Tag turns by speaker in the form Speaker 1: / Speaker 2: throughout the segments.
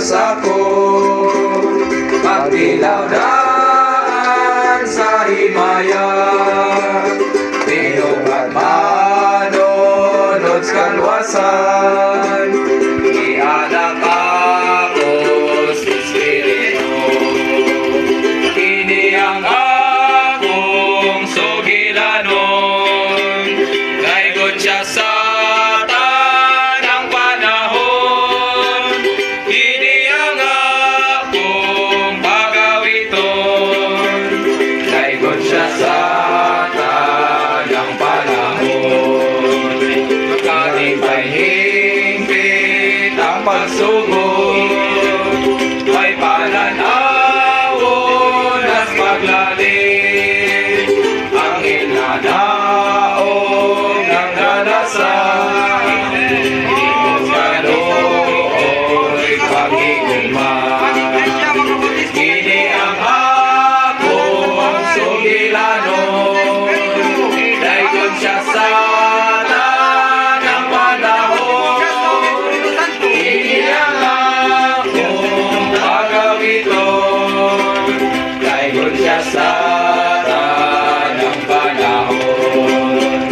Speaker 1: Diyos ako. Pagdilaw daan sa himaya, tinog at manunod sa kalwasan. Ialak ako sa Espiritu, kini ang akong sugilanon. Kaigon siya sa tanang panahon, kini ang akong pagawiton. Kaigon siya sa tanang panahon, katibay hingpit ang pagsugod, may pananawon at paglalim, ang ilanaon ng dalasan, imong kalooy pagigulman. Kini ang akong sugilanon, daygon siya sa tanang panahon, kini ang akong pagawiton. Daygon siya sa tanang panahon,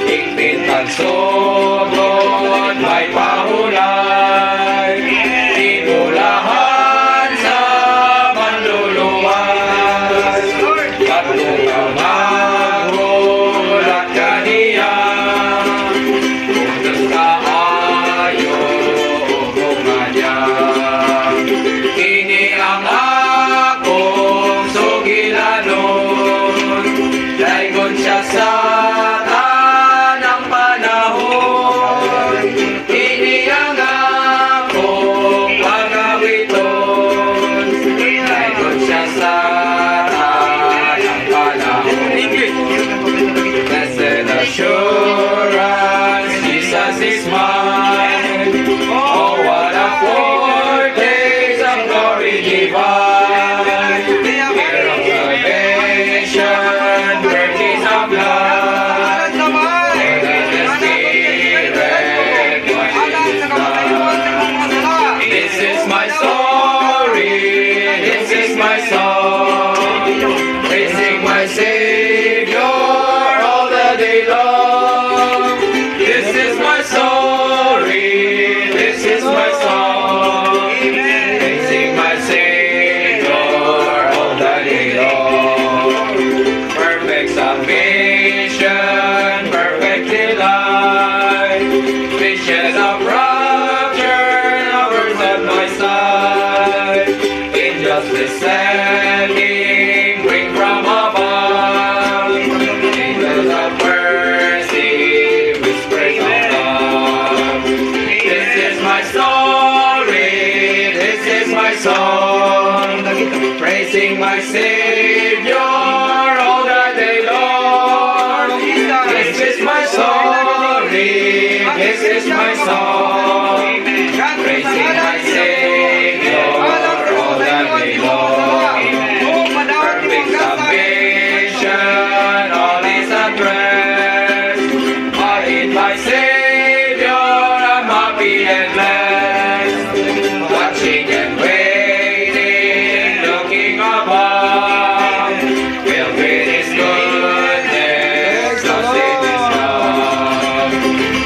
Speaker 1: higpit pagsugod may pahulay, tinulahan sa manluluwas, patugang maghulat kaniya, utos kaayo bunganya. Kini ang akong sugilanon, daygon siya sa tanang panahon, kini ang akong pagawiton. Daygon siya sa tanang panahon. Blessed assurance, Jesus is mine. Oh, what a foretaste of glory divine. Here of salvation, purchase of blood. Where the Spirit washes blood. This is my story, this is my song, praising my Savior all the day long. This is my story, this is my song, praising my Savior all the day long. Perfect salvation, perfect delight, visions of rapture, lovers at my side. Angels descending, bring from above. Angels of mercy, whispers of love. This is my story, this is my song, praising my Savior all the day long. This is my story, this is my song, praising my Savior all the day long. Perfect salvation, all is at rest. In my Savior, I'm happy and blessed. Watching and waiting, looking above, filled with His goodness, lost in His love.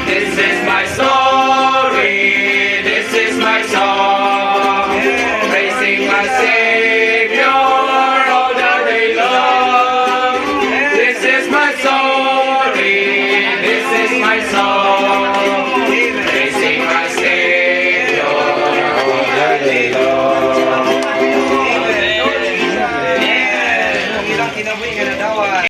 Speaker 1: This is my story, this is my song, praising my Savior all the day long. This is my story, this is my song, praising my Savior all the day long.